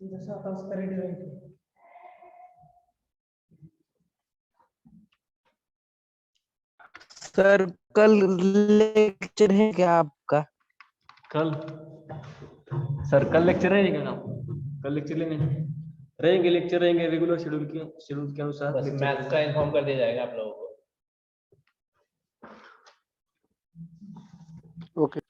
जसं आता स्पॅरिटी राहील सर कल लेक्चर है क्या आपका? कल सर कल लेक्चर रहेगा ना? कल लेक्चर लेने रहेंगे, लेक्चर रहेंगे रेगुलर शेड्यूल के अनुसार। बस मैथ्स का इन्फॉर्म कर दिया जाएगा आप लोगों को। ओके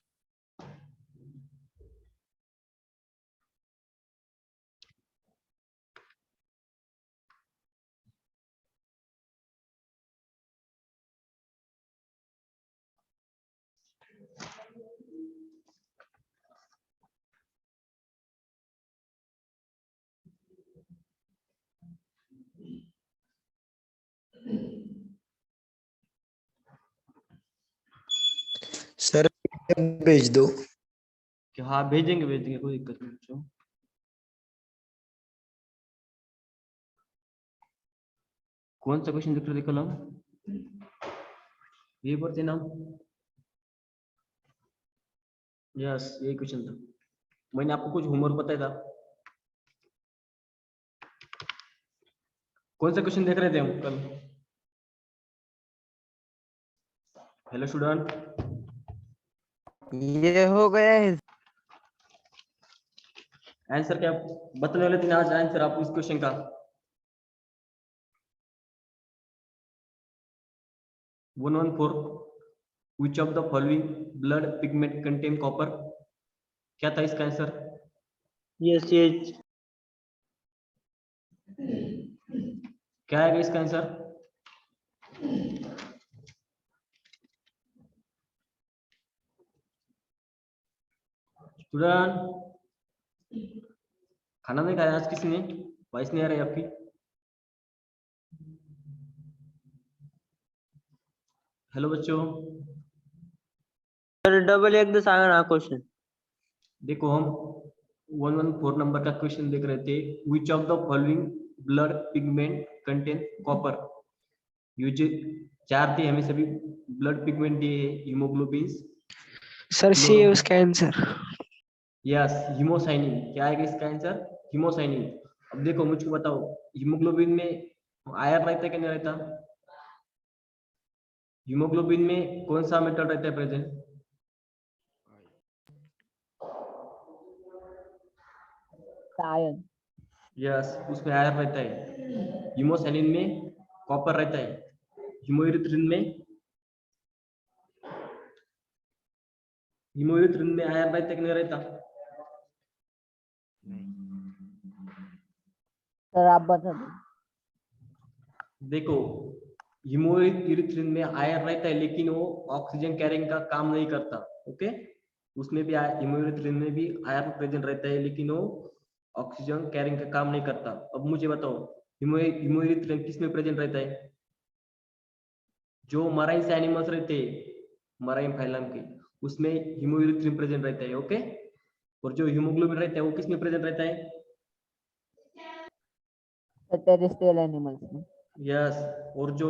सर भेज दो। कि हाँ भेजेंगे कोई दिक्कत नहीं बच्चों। कौन सा क्वेश्चन दिख रहा है कलम? ये पढ़ते नाम। यस यही क्वेश्चन था। मैंने आपको कुछ होमवर्क बताया था। कौन सा क्वेश्चन देख रहे थे हम कल? हेलो स्टूडेंट, ये हो गया है। आंसर क्या बताने वाले थे आज? आंसर आप इस क्वेश्चन का 114 which of the following blood pigment contain copper? क्या था इसका आंसर? यस यस क्या आएगा इसका आंसर? स्टूडेंट खाना नहीं खाया आज किसने? वॉइस नहीं आ रही आपकी। हेलो बच्चों, सर डबल एकदा सांगा ना क्वेश्चन. देखो हम 114 नंबर का क्वेश्चन देख रहे थे। विच of the following blood pigment contain copper? Use 4 थे हमें सभी ब्लड पिगमेंट दिए, हीमोग्लोबिन। सर सी है उसका आंसर। Yes haemocyanin. क्या आएगा इसका आंसर? हीमोसाइनिन। अब देखो मुझको बताओ, हीमोग्लोबिन में आयरन रहता है कि नहीं रहता? हीमोग्लोबिन में कौन सा मेटल रहता है प्रेजेंट? आयरन। यस उसमें आयरन रहता है। हीमोसाइनिन में कॉपर रहता है। हीमोइरिथ्रिन में आयरन रहता है कि नहीं रहता? सर आप बता दो। देखो हीमोइरिथ्रिन में आयरन रहता है लेकिन वो ऑक्सीजन कैरिंग का काम नहीं करता। ओके, उसमें भी हीमोइरिथ्रिन में भी आयरन प्रेजेंट रहता है लेकिन वो ऑक्सीजन कैरिंग का काम नहीं करता। अब मुझे बताओ हीमोइरिथ्रिन किस में प्रेजेंट रहता है? जो मराइन से एनिमल्स रहते हैं, मराइन फाइलम के, उसमें हीमोइरिथ्रिन प्रेजेंट रहता है। ओके, और जो हीमोग्लोबिन रहता है वो किस में प्रेजेंट रहता है? टेरेस्ट्रियल एनिमल्स में। यस, और जो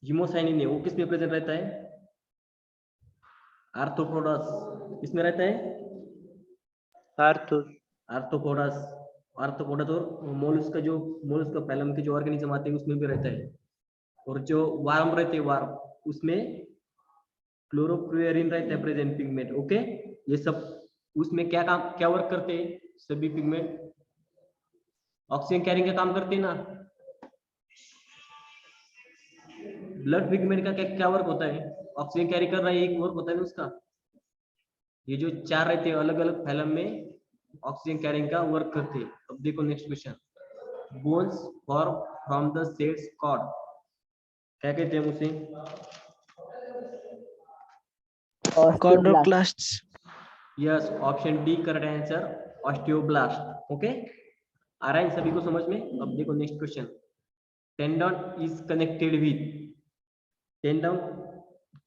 हीमोसाइनिन है वो किस में प्रेजेंट रहता है? आर्थ्रोपोडस। किसमें रहता है? आर्थ्रोपोडस। आर्थ्रोपोडस और मोलस्क का फाइलम के जो ऑर्गेनिज्म आते हैं उसमें भी रहता है। और जो वार्म रहते हैं वार्म, उसमें क्लोरोप्लुएरिन रहता है प्रेजेंट पिगमेंट। ओके, ये सब उसमें क्या वर्क करते हैं? सभी पिगमेंट ऑक्सीजन कैरिंग का काम करते हैं ना। ब्लड पिगमेंट का क्या वर्क होता है? ऑक्सीजन कैरी कर रहा है, एक वर्क होता है ना उसका। ये जो 4 रहते हैं अलग अलग फैलम में ऑक्सीजन कैरिंग का वर्क करते हैं। अब देखो next question, bones form from the cells called, क्या कहते हैं उसे? कॉर्डोक्लास्ट्स। Yes, option D correct answer, osteoblast. Okay, आ रहा है सभी को समझ में? अब देखो next question, tendon is connected with, tendon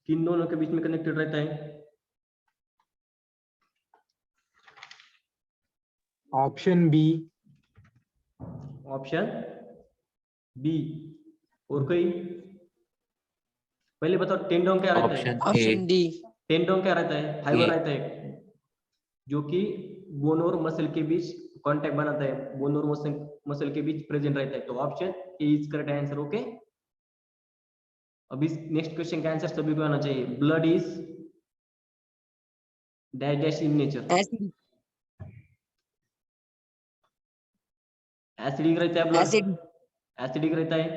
किन दोनों के बीच में कनेक्टेड रहता है? Option B. Option B. और कोई? पहले बताओ टेंडन क्या रहता है? Option D. टेंडोन क्या रहता है? फाइबर रहता है जो कि बोन और मसल के बीच कांटेक्ट बनाता है, बोन और मसल के बीच प्रेजेंट रहता है। तो option A is correct answer. Okay, अभी नेक्स्ट क्वेश्चन का आंसर सभी को आना चाहिए। Blood is dash dash in nature. Acid acidic रहता है ब्लड, एसिड एसिडिक रहता है।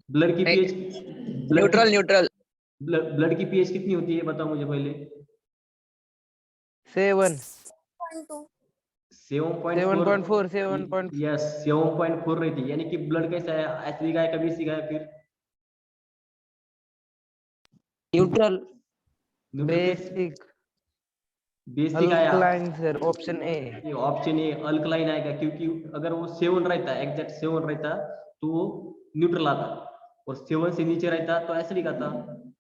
ब्लड की नहीं, पीएच न्यूट्रल न्यूट्रल ब्लड की पीएच कितनी होती है बताओ मुझे पहले। 7 7.4 7.4 यस 7.4 रहती है, यानी कि ब्लड कैसा है, एसिडिक है कभी बेसिक है? फिर न्यूट्रल न्यूट्रल बेसिक बेसिक आया। Alkaline sir, option A. ये ऑप्शन ए अल्कलाइन आएगा, क्योंकि अगर वो 7 रहता है, एग्जैक्ट 7 रहता तो वो न्यूट्रल आता, और 7 से नीचे रहता तो एसिडिक आता।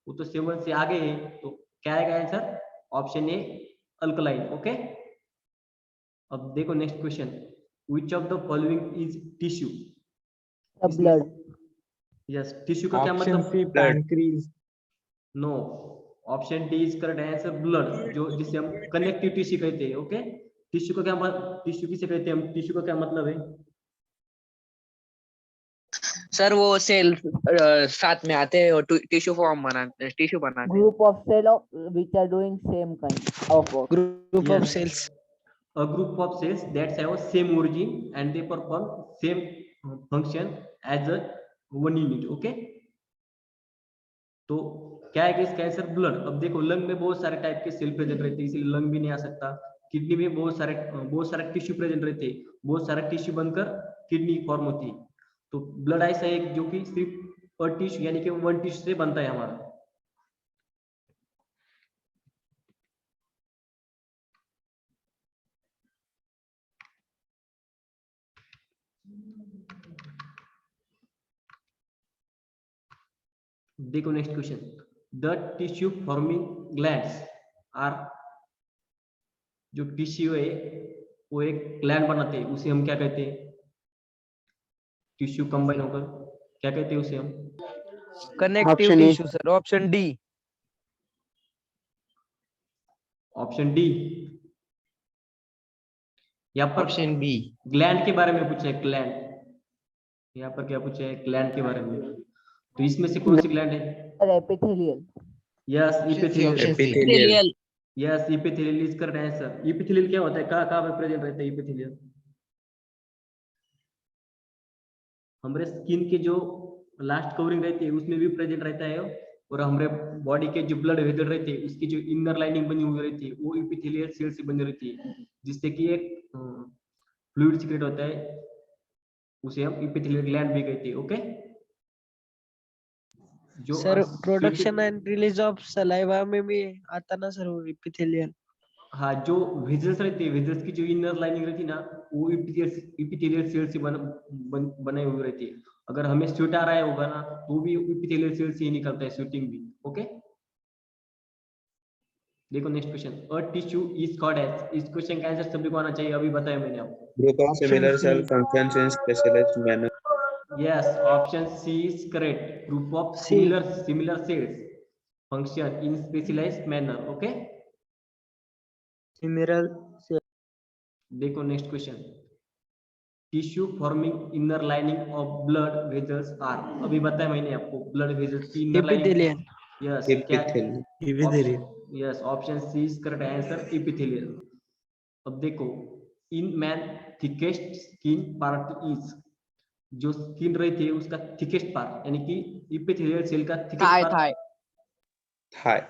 वो तो 7 से आगे है, तो क्या आएगा answer? Option A alkaline. Okay, अब देखो next question, which of the following is tissue? The blood. Yes, tissue का क्या ऑप्शन मतलब? C pancreas. No, option D is correct answer, blood, जो जिसे हम कनेक्टिव टिश्यू कहते हैं। ओके, टिश्यू का क्या मतलब, टिश्यू किसे कहते हैं हम, टिश्यू का क्या मतलब है? सर वो सेल साथ में आते हैं और टिश्यू फॉर्म बनाते, टिश्यू बनाते हैं। Group of cell of which are doing same kind of work. Group of Yes. cells. A group of cells that have same origin and they perform same function as a one unit. Okay, तो क्या है कि इसका answer blood. अब देखो lung में बहुत सारे टाइप के सेल प्रेजेंट रहते हैं, इसलिए लंग भी नहीं आ सकता। किडनी में बहुत सारे टिश्यू प्रेजेंट रहते हैं, बहुत सारा टिश्यू बनकर किडनी फॉर्म होती है। तो ब्लड ऐसा है जो कि सिर्फ और टिश्यू यानी कि वन टिश्यू से बनता है हमारा। देखो next question, the tissue forming glands are, जो टिश्यू है वो एक ग्लैंड बनाते हैं, उसे हम क्या कहते हैं? टिश्यू कंबाइन होकर क्या कहते हैं उसे हम? Connective Option A. Tissue sir, option D. Option D. यहाँ पर ऑप्शन बी। ग्लैंड के बारे में पूछा है, ग्लैंड। यहाँ पर क्या पूछा है? ग्लैंड के बारे में। तो इसमें से कौन सी ग्लैंड है? Epithelial. Yes epithelial. Epithelial. Yes epithelial is correct answer. Epithelial क्या होता है, कहाँ कहाँ पे प्रेजेंट रहता है इपिथेलियल? हमारे स्किन के जो लास्ट कवरिंग रहती है उसमें भी प्रेजेंट रहता है, और हमारे बॉडी के जो ब्लड वेसल रहते हैं उसकी जो इनर लाइनिंग बनी हुई रहती है वो इपिथेलियल सेल से बनी रहती है, जिससे कि एक फ्लूइड सीक्रेट होता है, उसे हम इपिथेलियल ग्लैंड भी कहते हैं। ओके, जो sir production and release of saliva में भी आता ना सर, वो एपिथेलियल। हाँ, जो वेजल्स रहती है, वेजल्स की जो इनर लाइनिंग रहती है ना, वो इपिथेलियल सेल से बने हुए रहती है। अगर हमें स्वेट आ रहा है होगा ना, तो भी इपिथेलियल सेल से ही निकलता है, स्वेटिंग भी। ओके, देखो next question, a tissue is called as, इस क्वेश्चन का आंसर सभी को आना चाहिए, अभी बताया मैंने आपको। Group of similar cell functions in specialized manner. Yes, option C is correct, group of C. Similar cells function in specialised manner. Okay, mineral. देखो next question, tissue forming inner lining of blood vessels are, अभी बताया मैंने आपको, blood vessels की inner lining. Epithelial. Yes, Epithelial. Yes option C is correct answer, epithelial. अब देखो, in man thickest skin part is, जो skin रहती है उसका थिकेस्ट पार्ट यानी कि एपिथेलियल सेल का thickest thigh part thigh Thigh.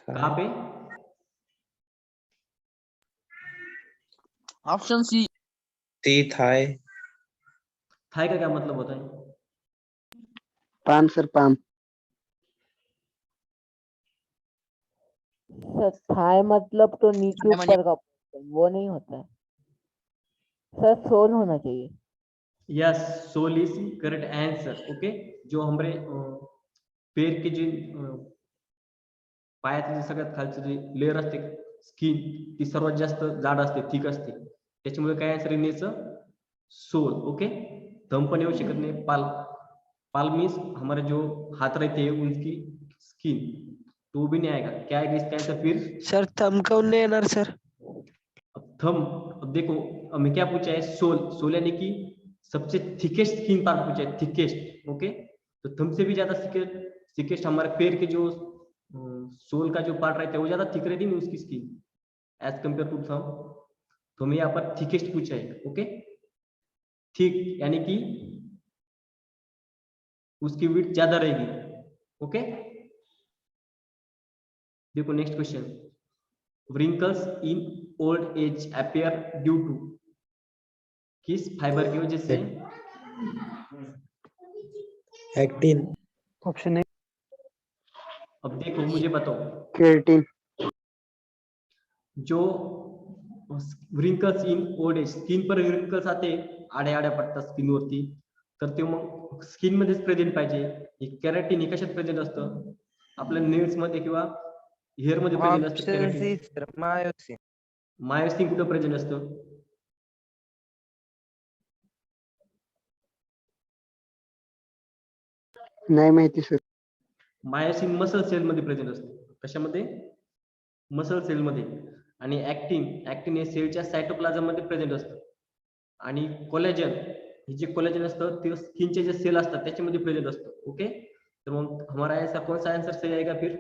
कहाँ पे? Option C. Thigh. थाई का क्या मतलब होता है? Palm sir, palm. Sir thigh मतलब तो नीचे थाई ऊपर का, वो नहीं होता है सर, सोल होना चाहिए। Yes, sole is correct answer. Okay, जो हमारे पैर के जे पायाचे जे सगळ्यात खालचे जे लेअर असते स्किन, ती सर्वात जास्त जाड असते, थिक असते, त्याच्यामुळे काय आन्सर येईल याचं? सोल। ओके, थंब पण येऊ शकत नाही, पाल, पाल मीन्स हमारे जो हाथ रहते हैं उनकी स्किन, तो भी नहीं आएगा, क्या आएगा इसका आंसर फिर? सर थंब काऊन नाही येणार सर? अब थंब, अब देखो हमें क्या पूछा है, सोल, सोल यानी कि सबसे थिकेस्ट स्किन पार्ट पूछा है, थिकेस्ट, ओके। तो थंब से भी ज्यादा थिकेस्ट हमारे पैर के जो सोल का जो पार्ट रहता है वो ज्यादा थिक रहती है उसकी skin as compare to thumb. तो हमें यहाँ पर थिकेस्ट पूछा है, ओके। थिक यानी कि उसकी विड्थ ज्यादा रहेगी, ओके। देखो next question, wrinkles in old age appear due to, किस फाइबर की वजह से? एक्टिन। ऑप्शन ए अब देखो मुझे बताओ, केराटिन। जो wrinkles in old age, skin पर wrinkles आते आड्या आड्या पडतात स्किन वरती, तर ते मग स्किन मध्येच प्रेझेंट पाहिजे. हे कॅरेटिन हे कशात प्रेझेंट असतं? आपल्या नेल्स मध्ये किंवा हेअर मध्ये प्रेझेंट असतं कॅरेटिन. मायोसिन कुठं प्रेझेंट असतं? नाही माहिती सर. मायोसिन मसल सेल मध्ये प्रेझेंट असतं. कशामध्ये? मसल सेल मध्ये. आणि ऍक्टिन हे सेलच्या सायटोप्लाझम मध्ये प्रेझेंट असतं. आणि कोलॅजन हे जे कोलॅजन असतं ते स्किनचे जे सेल असतात त्याच्यामध्ये प्रेझेंट असतं. ओके, तर मग हमारा ऐसा कौन सा आंसर सही आएगा फिर?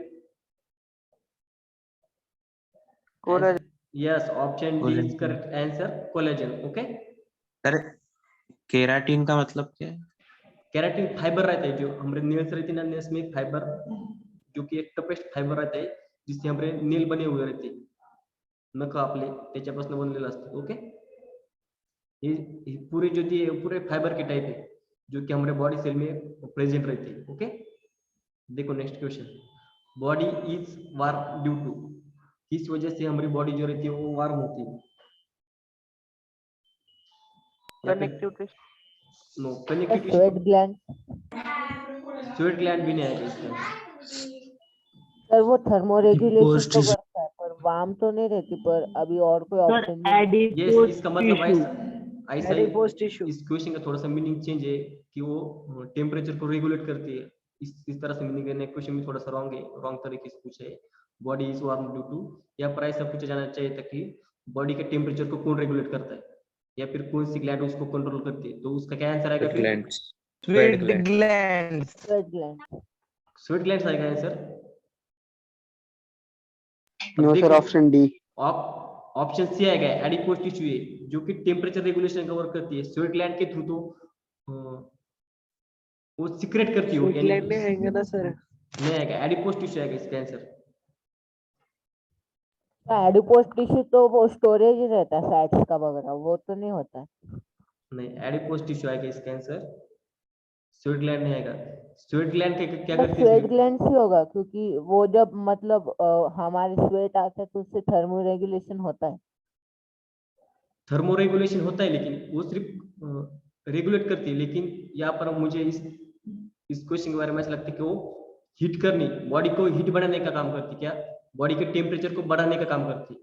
Collagen. Yes, option D is correct answer, collagen. Okay sir keratin का मतलब क्या है? केराटिन फाइबर रहता है जो हमारे नेल्स रहती है ना, नेल्स में फाइबर जो कि एक टफेस्ट फाइबर रहता है जिससे हमारे नेल बने हुए रहते हैं, नख आपले त्याच्यापासून बनलेलं असतं. ओके, ये पूरे जो ती पूरे फाइबर के टाइप है जो कि हमारे बॉडी सेल में प्रेजेंट रहते हैं. ओके, देखो next question, body is warm due to, किस वजह से हमारी बॉडी जो रहती है वो वार्म होती है? Connective tissue. No, connective sweat gland. Sweat gland भी नहीं आएगा इसका. सर वो थर्मोरेगुलेशन तो Post tissue. करता है पर वार्म तो नहीं रहती, पर अभी और कोई ऑप्शन नहीं. यस, इसका मतलब ऐसा ही एडिपोज टिश्यू. इस क्वेश्चन का थोड़ा सा मीनिंग चेंज है कि वो टेम्परेचर को रेगुलेट करती है. इस तरह से मीनिंग है. क्वेश्चन में थोड़ा सा रॉन्ग है, रॉन्ग तरीके से पूछा है. Body is warm due to, या पर ऐसा पूछा जाना चाहिए था कि बॉडी के टेम्परेचर को कौन रेगुलेट करता है या फिर कौन सी ग्लैंड उसको कंट्रोल करती है. तो उसका क्या आंसर आएगा फिर? Sweat gland. Sweat gland. Sweat gland आएगा answer. No sir, option D. Option C आएगा, एडिपोज टिश्यू है जो कि टेम्परेचर रेगुलेशन का वर्क करती है. स्वेट ग्लैंड के थ्रू तो वो सीक्रेट करती है. स्वेट ग्लैंड नहीं आएगा ना सर? नहीं आएगा, एडिपोज टिश्यू आएगा इसका आंसर. एडिपोज टिश्यू तो वो स्टोरेज ही रहता है फैट्स का वगैरह, वो तो नहीं होता है. नहीं, एडिपोज टिश्यू आएगा इसका आंसर, स्वेट ग्लैंड नहीं आएगा. स्वेट ग्लैंड क्या करती स्वेट है? ग्लैंड ही होगा क्योंकि वो जब मतलब हमारे स्वेट आता है तो उससे थर्मोरेगुलेशन होता है. थर्मो रेगुलेशन होता है लेकिन वो सिर्फ रेगुलेट करती है. लेकिन यहाँ पर मुझे इस क्वेश्चन के बारे में ऐसा लगता है कि वो हीट करनी, बॉडी को हीट बढ़ाने का काम करती है. क्या? बॉडी के टेम्परेचर को बढ़ाने का काम करती है.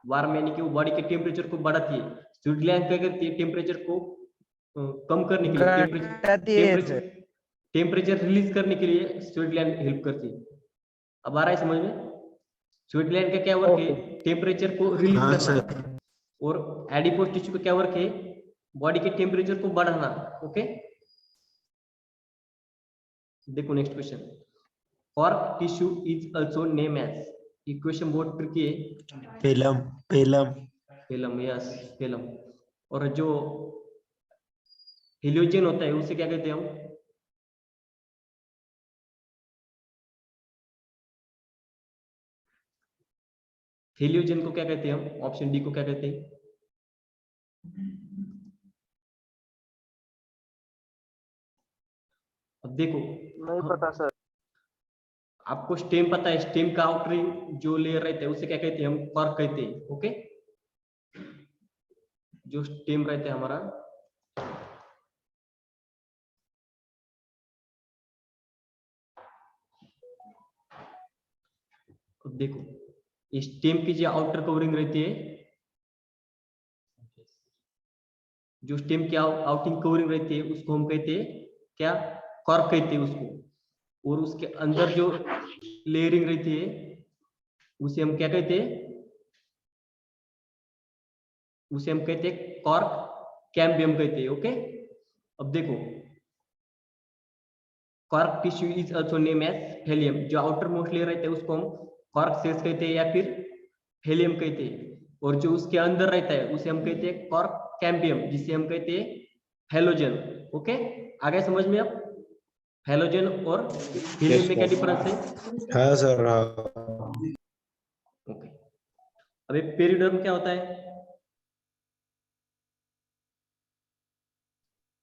वार्म यानी कि वो बॉडी के टेम्परेचर को बढ़ाती है. स्वेट ग्लैंड क्या करती है? टेम्परेचर को कम करने के लिए, टेम्परेचर रिलीज करने के लिए स्वेट ग्लैंड हेल्प करती है. अब आ रहा है समझ में? स्वेट ग्लैंड का क्या वर्क है? टेम्परेचर को रिलीज हाँ करना. सर. और एडिपोज टिश्यू का क्या वर्क है? बॉडी के टेम्परेचर को बढ़ाना. ओके, देखो next question, cork tissue is also name as, ये क्वेश्चन बहुत ट्रिकी है. Phellem. Phellem. Phellem, yes phellem. और जो हेलियोजन होता है उसे क्या कहते हैं हम? हेलियोजन को क्या कहते हैं हम? ऑप्शन डी को क्या कहते हैं? अब देखो, नहीं पता सर. आपको स्टेम पता है, स्टेम का आउटरिंग जो लेयर रहता है उसे क्या कहते हैं हम? कॉर्क कहते हैं. ओके, जो स्टेम रहता है हमारा, अब देखो स्टेम की जो आउटर कवरिंग रहती है, जो स्टेम की आउटिंग कवरिंग रहती है उसको हम कहते हैं क्या? कॉर्क कहते हैं उसको. और उसके अंदर जो लेयरिंग रहती है उसे हम क्या कहते हैं, उसे हम कहते हैं कॉर्क कैम्बियम कहते हैं। ओके, अब देखो cork tissue is also name as phellem. जो आउटर मोस्ट लेयर रहता है उसको हम कॉर्क सेल्स कहते हैं या फिर फेलियम कहते हैं, और जो उसके अंदर रहता है उसे हम कहते हैं कॉर्क कैम्बियम, जिसे हम कहते हैं हेलोजन। ओके, आगे समझ में अब हेलोजन और हीलियम में क्या डिफरेंस है? हाँ सर, हाँ। ओके, अबे पेरिडर्म क्या होता है?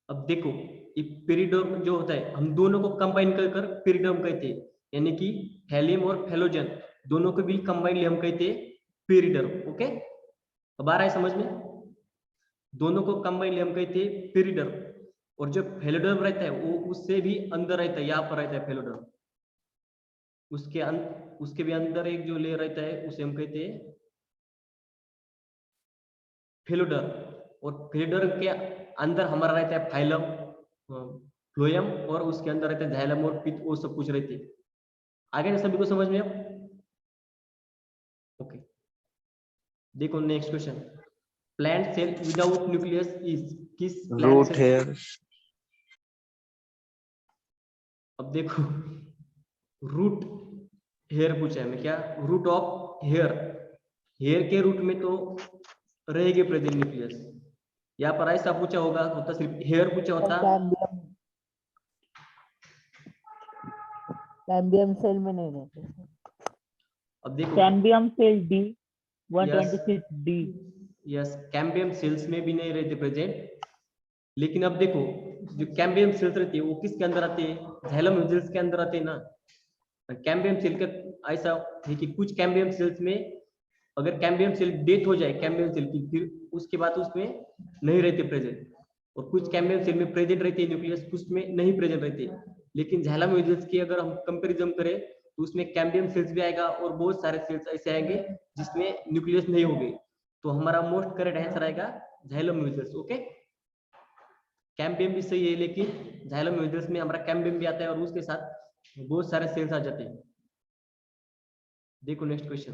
अब देखो ये पेरिडर्म जो होता है हम दोनों को कंबाइन कर पेरिडर्म कहते हैं, यानी कि हेलियम और फेलोजन दोनों को भी कंबाइनली हम कहते हैं पेरिडर्म। ओके, अब आ रहा है समझ में? दोनों को कंबाइनली हम कहते हैं पेरिडर्म, और जो फेलोडर्म रहता है वो उससे भी अंदर रहता है, यहाँ पर रहता है फेलोडर्म। उसके भी अंदर एक जो लेयर रहता है उसे हम कहते हैं फेलोडर्म, और फेलोडर्म के अंदर हमारा रहता है फाइलम, फ्लोएम, और उसके अंदर रहता है जाइलम और पित्त, वो सब कुछ रहते हैं। आगे ना सभी को समझ में अब? ओके, देखो next question, plant cell without nucleus is किस प्लांट रूट सेल? हेयर। अब देखो रूट हेयर पूछा है मैं, क्या रूट ऑफ हेयर, हेयर के रूट में तो रहेगी प्रेजेंट न्यूक्लियस। यहाँ पर ऐसा पूछा होगा होता सिर्फ हेयर पूछा होता, कैम्बियम सेल में नहीं रहते। अब देखो cambium cell D 126 D. Yes, cambium cells में भी नहीं रहते प्रेजेंट, लेकिन अब देखो जो कैम्बियम सेल्स रहती है वो किसके अंदर आते हैं? जाइलम सेल्स के अंदर आते हैं ना। कैम्बियम सेल का ऐसा है कि कुछ कैम्बियम सेल्स में अगर कैम्बियम सेल डेथ हो जाए कैम्बियम सेल की, फिर उसके बाद उसमें नहीं रहते प्रेजेंट, और कुछ कैम्बियम सेल में प्रेजेंट रहते हैं न्यूक्लियस, कुछ में नहीं प्रेजेंट रहते। लेकिन जाइलम सेल्स की अगर हम कंपैरिजन करें तो उसमें कैम्बियम सेल्स भी आएगा और बहुत सारे सेल्स ऐसे आएंगे जिसमें न्यूक्लियस नहीं होगी, तो हमारा मोस्ट करेक्ट आंसर आएगा जाइलम सेल्स। ओके, कैम्बियम भी सही है, लेकिन जाइलम सेल्स में हमारा कैम्बियम भी आता है और उसके साथ बहुत सारे सेल्स आ जाते हैं। देखो नेक्स्ट क्वेश्चन,